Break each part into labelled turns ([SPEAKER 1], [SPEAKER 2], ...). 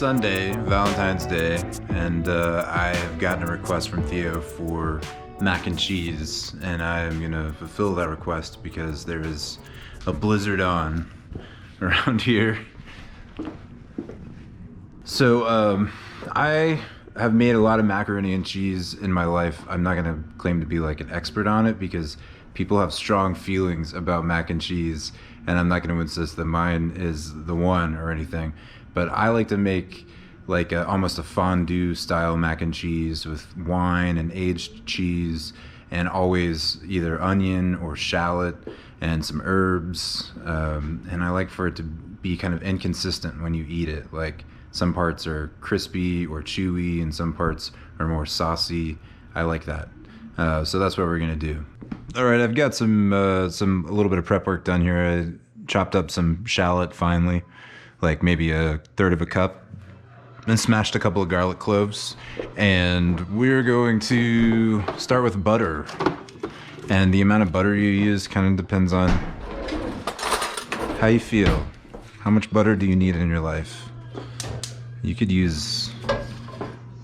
[SPEAKER 1] Sunday, Valentine's Day, and I have gotten a request from Theo for mac and cheese, and I'm gonna fulfill that request because there is a blizzard on around here. So I have made a lot of macaroni and cheese in my life. I'm not gonna claim to be like an expert on it because people have strong feelings about mac and cheese, and I'm not gonna insist that mine is the one or anything. But I like to make like almost a fondue style mac and cheese with wine and aged cheese, and always either onion or shallot and some herbs. And I like for it to be kind of inconsistent when you eat it. Like some parts are crispy or chewy and some parts are more saucy. I like that. So that's what we're gonna do. All right, I've got a little bit of prep work done here. I chopped up some shallot finely, like maybe a third of a cup, and smashed a couple of garlic cloves. And we're going to start with butter. And the amount of butter you use kind of depends on how you feel. How much butter do you need in your life? You could use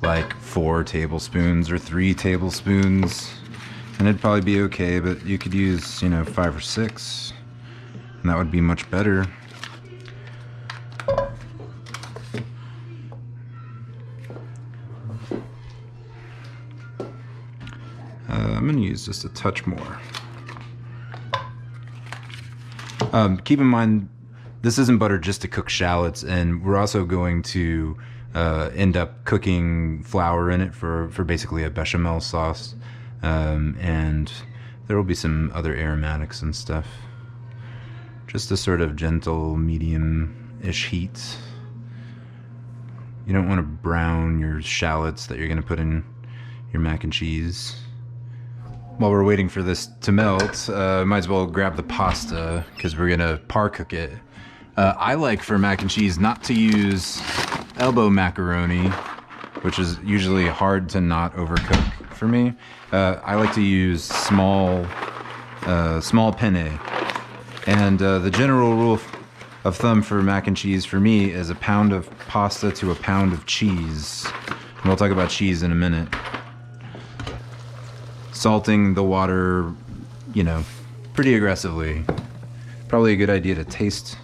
[SPEAKER 1] like 4 tablespoons or 3 tablespoons, and it'd probably be okay, but you could use, 5 or 6, and that would be much better. I'm gonna use just a touch more. Keep in mind, this isn't butter just to cook shallots, and we're also going to end up cooking flour in it for basically a bechamel sauce. And there will be some other aromatics and stuff. Just a sort of gentle, medium-ish heat. You don't want to brown your shallots that you're gonna put in your mac and cheese. While we're waiting for this to melt, might as well grab the pasta because we're gonna par cook it. I like for mac and cheese not to use elbow macaroni, which is usually hard to not overcook for me. I like to use small penne. And the general rule of thumb for mac and cheese for me is a pound of pasta to a pound of cheese. And we'll talk about cheese in a minute. Salting the water, pretty aggressively. Probably a good idea to taste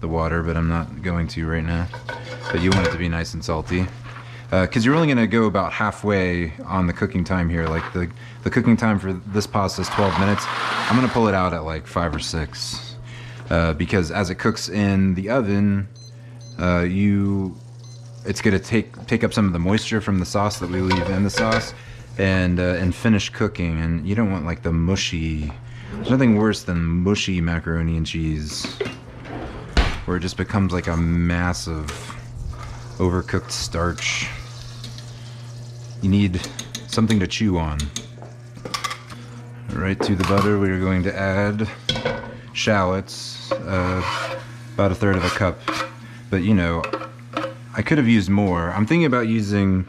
[SPEAKER 1] the water, but I'm not going to right now. But you want it to be nice and salty. Because you're only going to go about halfway on the cooking time here. Like the cooking time for this pasta is 12 minutes. I'm going to pull it out at like 5 or 6. Because as it cooks in the oven, it's going to take up some of the moisture from the sauce that we leave in the sauce. And finish cooking, and you don't want like the mushy. There's nothing worse than mushy macaroni and cheese, where it just becomes like a massive overcooked starch. You need something to chew on. Right to the butter, we are going to add shallots, about a third of a cup. But I could have used more. I'm thinking about using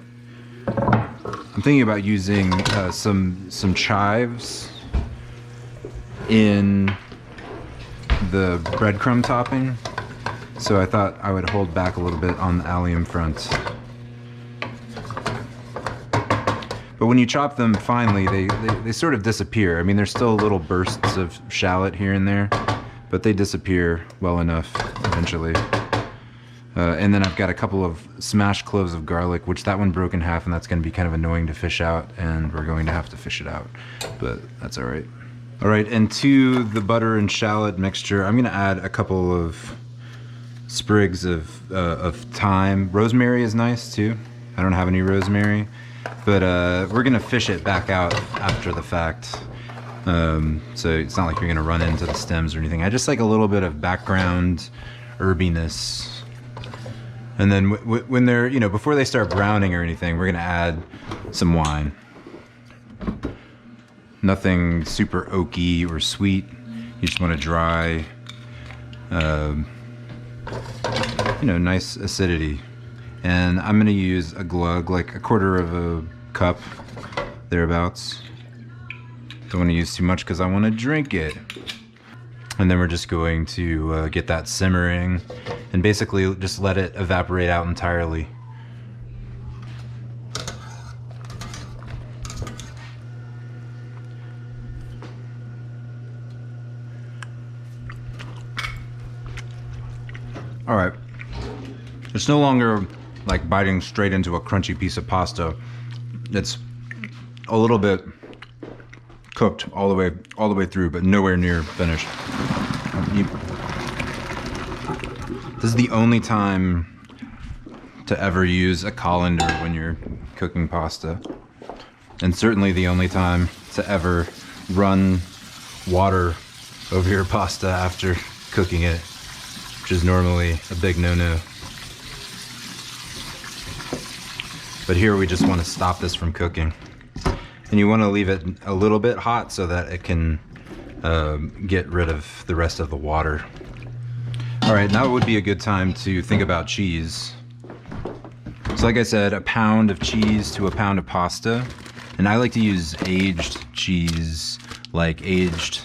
[SPEAKER 1] some chives in the breadcrumb topping. So I thought I would hold back a little bit on the allium front. But when you chop them finely, they sort of disappear. I mean, there's still little bursts of shallot here and there, but they disappear well enough eventually. And then I've got a couple of smashed cloves of garlic, which that one broke in half, and that's going to be kind of annoying to fish out, and we're going to have to fish it out, but that's all right. All right, and to the butter and shallot mixture, I'm going to add a couple of sprigs of thyme. Rosemary is nice too. I don't have any rosemary, but we're going to fish it back out after the fact. So it's not like you're going to run into the stems or anything. I just like a little bit of background herbiness. And then when they're, before they start browning or anything, we're gonna add some wine. Nothing super oaky or sweet. You just want a dry, nice acidity. And I'm gonna use a glug, like a quarter of a cup, thereabouts. Don't want to use too much because I want to drink it. And then we're just going to get that simmering and basically just let it evaporate out entirely. All right, it's no longer like biting straight into a crunchy piece of pasta. It's a little bit cooked all the way through, but nowhere near finished. This is the only time to ever use a colander when you're cooking pasta, and certainly the only time to ever run water over your pasta after cooking it, which is normally a big no-no. But here we just want to stop this from cooking. And you want to leave it a little bit hot so that it can get rid of the rest of the water. All right, now would be a good time to think about cheese. So like I said, a pound of cheese to a pound of pasta. And I like to use aged cheese, like aged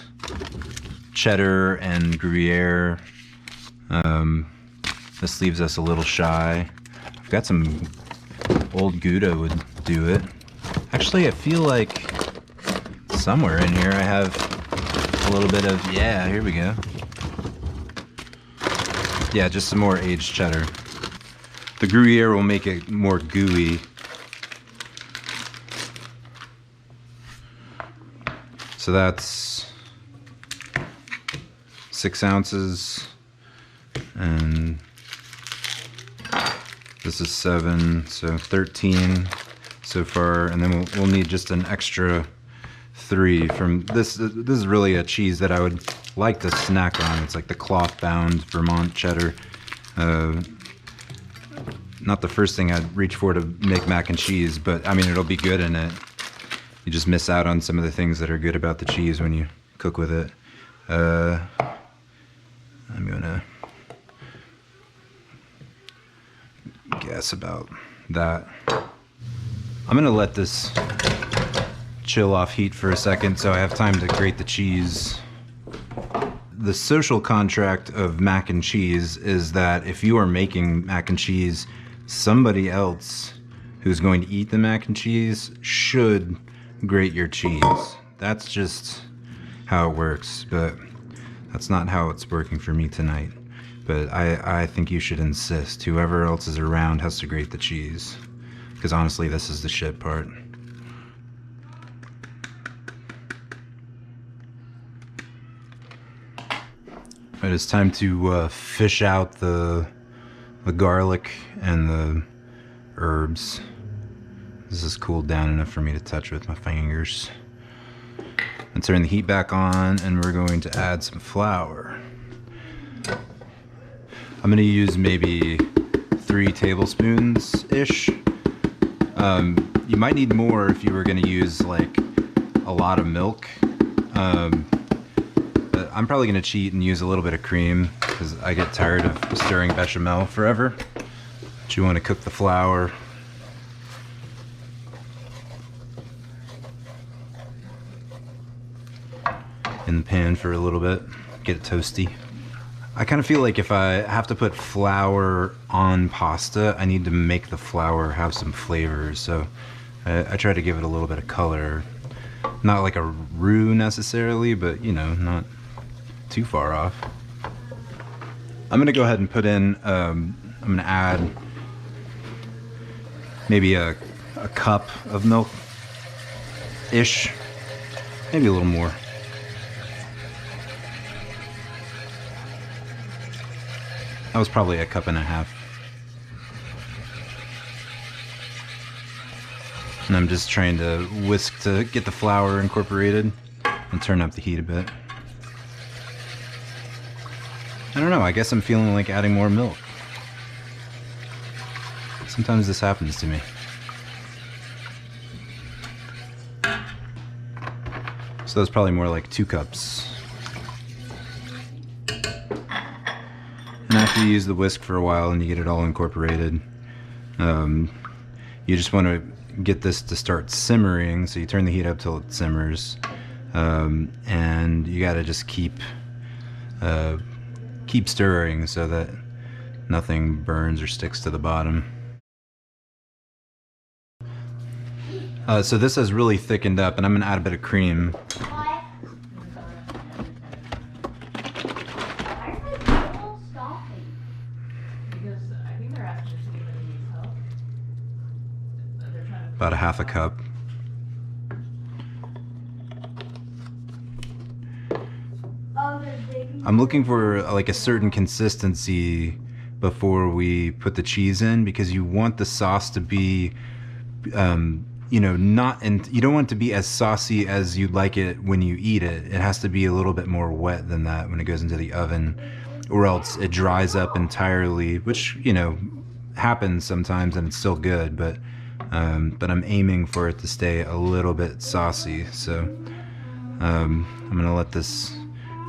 [SPEAKER 1] cheddar and Gruyere. This leaves us a little shy. I've got some old Gouda would do it. Actually, I feel like somewhere in here I have a little bit of, yeah, here we go. Yeah, just some more aged cheddar. The Gruyere will make it more gooey. So that's 6 ounces, and this is 7, so 13 so far, and then we'll need just an extra 3 from this. This is really a cheese that I would like to snack on. It's like the cloth-bound Vermont cheddar. Not the first thing I'd reach for to make mac and cheese, but I mean, it'll be good in it. You just miss out on some of the things that are good about the cheese when you cook with it. I'm gonna guess about that. I'm gonna let this chill off heat for a second so I have time to grate the cheese. The social contract of mac and cheese is that if you are making mac and cheese, somebody else who's going to eat the mac and cheese should grate your cheese. That's just how it works, but that's not how it's working for me tonight. But I think you should insist. Whoever else is around has to grate the cheese. Because honestly, this is the shit part. Alright, it's time to fish out the garlic and the herbs. This is cooled down enough for me to touch with my fingers. And turn the heat back on, and we're going to add some flour. I'm going to use maybe 3 tablespoons-ish. You might need more if you were going to use like a lot of milk. But I'm probably going to cheat and use a little bit of cream because I get tired of stirring bechamel forever. But you want to cook the flour. In the pan for a little bit, get it toasty. I kind of feel like if I have to put flour on pasta, I need to make the flour have some flavors. So I try to give it a little bit of color. Not like a roux necessarily, but you know, not too far off. I'm gonna go ahead and put in, I'm gonna add maybe a cup of milk-ish, maybe a little more. That was probably a cup and a half. And I'm just trying to whisk to get the flour incorporated and turn up the heat a bit. I don't know, I guess I'm feeling like adding more milk. Sometimes this happens to me. So that's probably more like 2 cups. And after you use the whisk for a while and you get it all incorporated, you just want to get this to start simmering. So you turn the heat up till it simmers, and you got to just keep keep stirring so that nothing burns or sticks to the bottom. So this has really thickened up, and I'm gonna add a bit of cream. About a half a cup. I'm looking for like a certain consistency before we put the cheese in, because you want the sauce to be, you know, you don't want it to be as saucy as you'd like it when you eat it. It has to be a little bit more wet than that when it goes into the oven, or else it dries up entirely, which, you know, happens sometimes and it's still good, but I'm aiming for it to stay a little bit saucy. So I'm gonna let this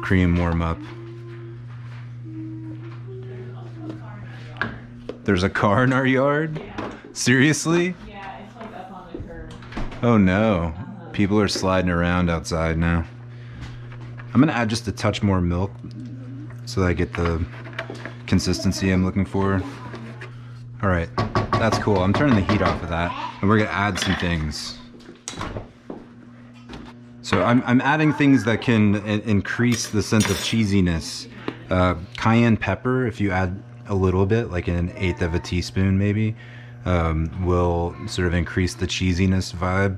[SPEAKER 1] cream warm up. There's a car in our yard? Seriously?
[SPEAKER 2] Yeah, it's like up on the curb.
[SPEAKER 1] Oh no. People are sliding around outside now. I'm gonna add just a touch more milk so that I get the consistency I'm looking for. Alright, that's cool. I'm turning the heat off of that, and we're gonna add some things. So I'm adding things that can increase the sense of cheesiness. Cayenne pepper, if you add a little bit, like 1/8 of a teaspoon maybe, will sort of increase the cheesiness vibe.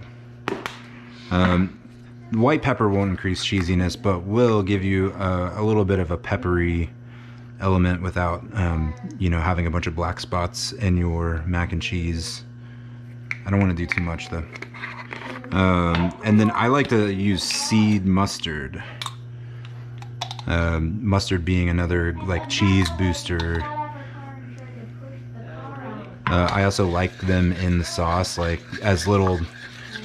[SPEAKER 1] White pepper won't increase cheesiness, but will give you a little bit of a peppery element without, you know, having a bunch of black spots in your mac and cheese. I don't want to do too much though. And then I like to use seed mustard. Mustard being another like cheese booster. I also like them in the sauce, like as little,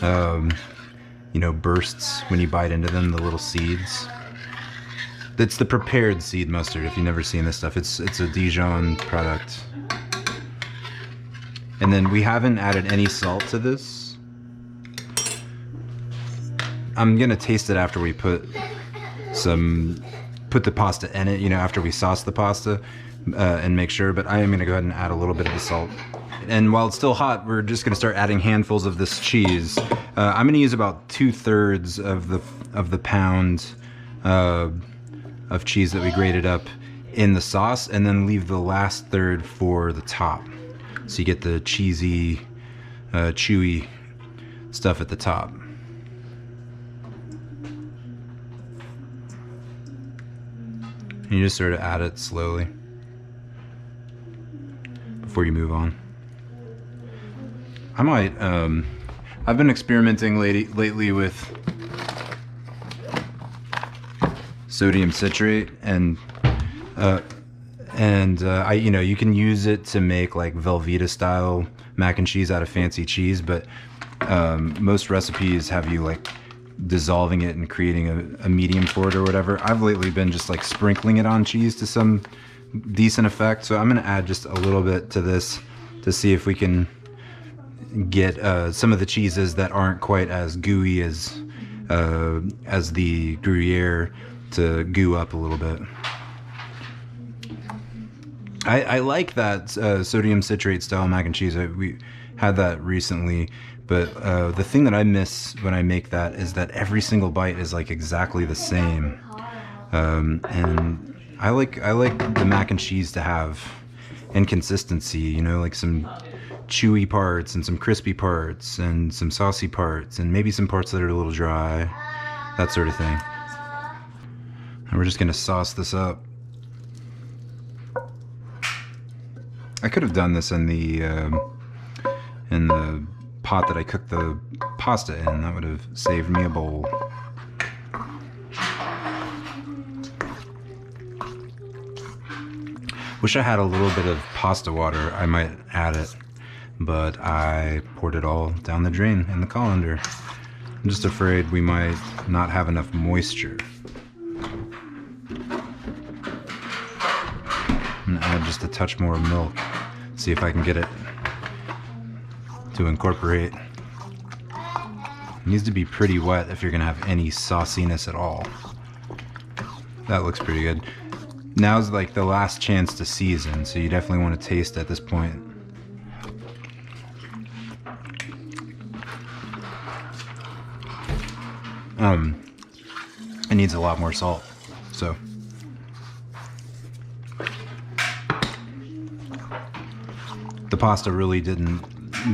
[SPEAKER 1] you know, bursts when you bite into them, the little seeds. It's the prepared seed mustard, if you've never seen this stuff. It's a Dijon product. And then we haven't added any salt to this. I'm gonna taste it after we put the pasta in it, you know, after we sauce the pasta, and make sure, but I am gonna go ahead and add a little bit of the salt. And while it's still hot, we're just gonna start adding handfuls of this cheese. I'm gonna use about 2/3 of the pound of cheese that we grated up in the sauce, and then leave the last third for the top. So you get the cheesy, chewy stuff at the top. And you just sort of add it slowly before you move on. I might, I've been experimenting lately with sodium citrate, and you know, you can use it to make like Velveeta style mac and cheese out of fancy cheese, but most recipes have you like dissolving it and creating a medium for it or whatever. I've lately been just like sprinkling it on cheese to some decent effect, so I'm gonna add just a little bit to this to see if we can get some of the cheeses that aren't quite as gooey as the Gruyere to goo up a little bit. I like that sodium citrate style mac and cheese. We had that recently, but the thing that I miss when I make that is that every single bite is like exactly the same. And I like the mac and cheese to have inconsistency, you know, like some chewy parts and some crispy parts and some saucy parts and maybe some parts that are a little dry, that sort of thing. And we're just gonna sauce this up. I could have done this in the pot that I cooked the pasta in. That would have saved me a bowl. Wish I had a little bit of pasta water. I might add it, but I poured it all down the drain in the colander. I'm just afraid we might not have enough moisture. I'm gonna add just a touch more milk. See if I can get it to incorporate. It needs to be pretty wet if you're gonna have any sauciness at all. That looks pretty good. Now's like the last chance to season, so you definitely want to taste at this point. It needs a lot more salt, so. The pasta really didn't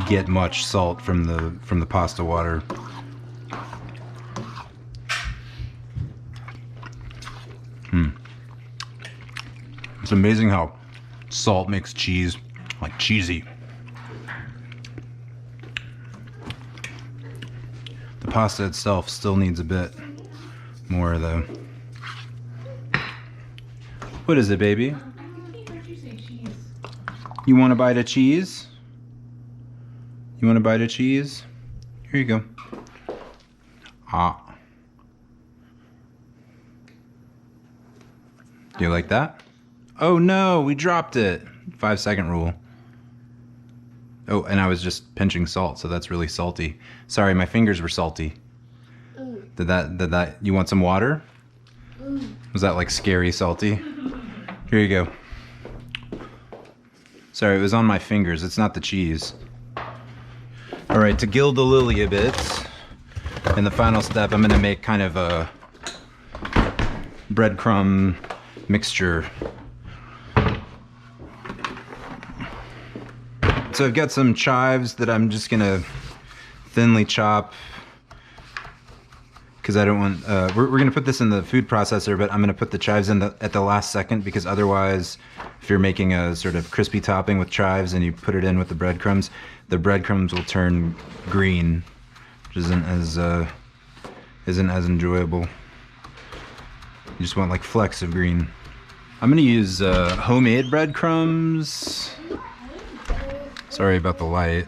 [SPEAKER 1] get much salt from the pasta water. It's amazing how salt makes cheese like cheesy. The pasta itself still needs a bit more though. What is it, baby? You want a bite of cheese? You want a bite of cheese? Here you go. Ah. Do you like that? Oh no, we dropped it. 5-second rule. Oh, and I was just pinching salt, so that's really salty. Sorry, my fingers were salty. Did that, you want some water? Was that like scary salty? Here you go. Sorry, it was on my fingers, it's not the cheese. All right, to gild the lily a bit, in the final step, I'm gonna make kind of a breadcrumb mixture. So I've got some chives that I'm just gonna thinly chop because I don't want, we're gonna put this in the food processor, but I'm gonna put the chives in at the last second because otherwise, if you're making a sort of crispy topping with chives and you put it in with the breadcrumbs will turn green, which isn't as enjoyable. You just want like flecks of green. I'm gonna use homemade breadcrumbs. Sorry about the light.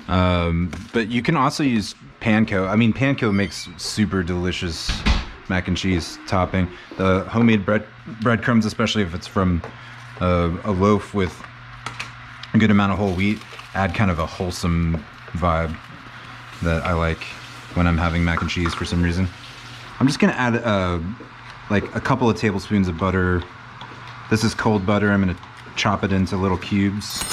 [SPEAKER 1] But you can also use panko. I mean, panko makes super delicious mac and cheese topping. The homemade breadcrumbs, especially if it's from a loaf with a good amount of whole wheat, add kind of a wholesome vibe that I like when I'm having mac and cheese for some reason. I'm just gonna add like a couple of tablespoons of butter. This is cold butter. I'm gonna chop it into little cubes.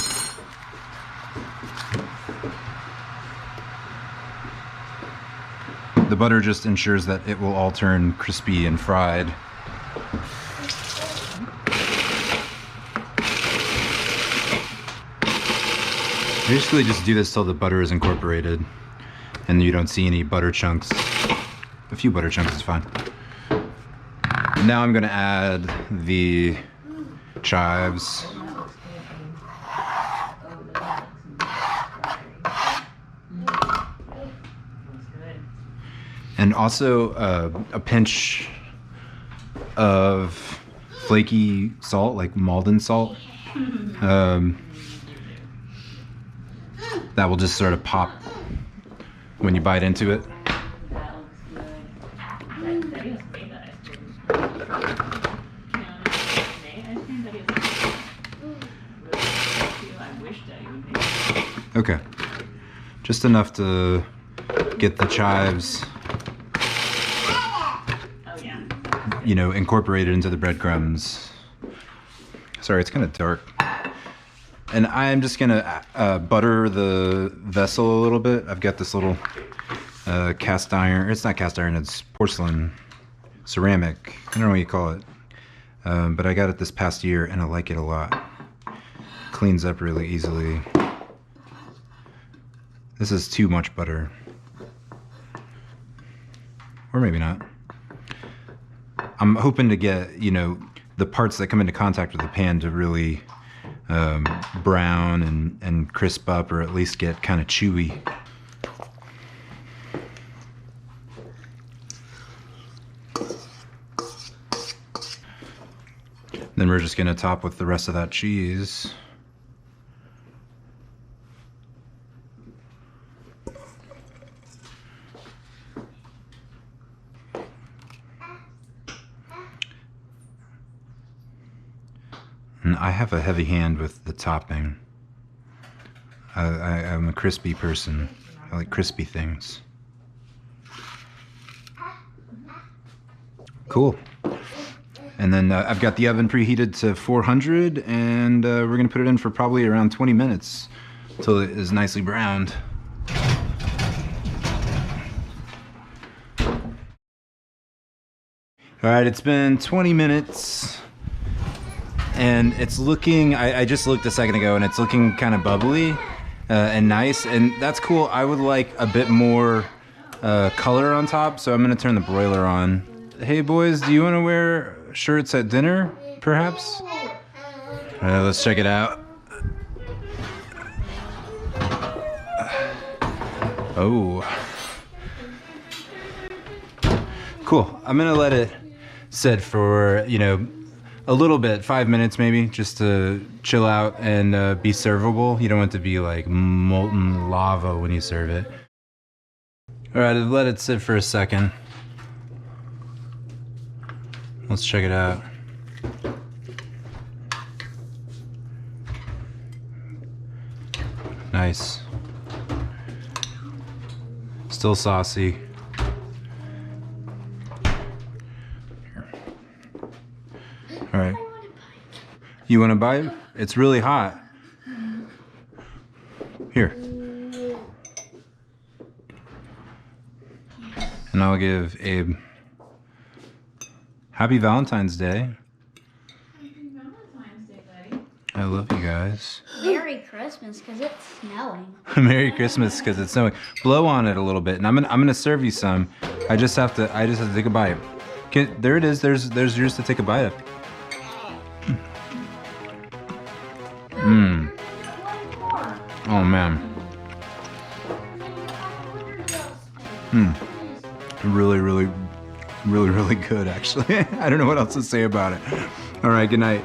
[SPEAKER 1] The butter just ensures that it will all turn crispy and fried. Basically just do this till the butter is incorporated and you don't see any butter chunks. A few butter chunks is fine. Now I'm gonna add the chives. And also a pinch of flaky salt, like Malden salt. That will just sort of pop when you bite into it. Okay, just enough to get the chives, you know, incorporated into the breadcrumbs. Sorry, it's kind of dark. And I'm just gonna butter the vessel a little bit. I've got this little cast iron. It's not cast iron, it's porcelain, ceramic. I don't know what you call it. But I got it this past year and I like it a lot. Cleans up really easily. This is too much butter. Or maybe not. I'm hoping to get, you know, the parts that come into contact with the pan to really brown and crisp up, or at least get kind of chewy. Then we're just gonna top with the rest of that cheese. And I have a heavy hand with the topping. I'm a crispy person. I like crispy things. Cool. And then I've got the oven preheated to 400, and we're gonna put it in for probably around 20 minutes until it is nicely browned. All right, it's been 20 minutes and it's looking, I just looked a second ago and it's looking kind of bubbly and nice, and that's cool. I would like a bit more color on top, so I'm gonna turn the broiler on. Hey boys, do you wanna wear shirts at dinner, perhaps? Let's check it out. Oh. Cool, I'm gonna let it sit for, you know, a little bit, 5 minutes maybe, just to chill out and be servable. You don't want it to be like molten lava when you serve it. All right, I've let it sit for a second. Let's check it out. Nice. Still saucy. All right. You want to bite? It's really hot. Here. And I'll give Abe Happy Valentine's Day.
[SPEAKER 2] Happy Valentine's Day, buddy.
[SPEAKER 1] I love you guys.
[SPEAKER 3] Merry Christmas, because it's snowing.
[SPEAKER 1] Merry Christmas, because it's snowing. Blow on it a little bit, and I'm gonna serve you some. I just have to take a bite. Okay, there it is. There's yours to take a bite of. Mmm. Oh man. Really good, actually. I don't know what else to say about it. All right, good night.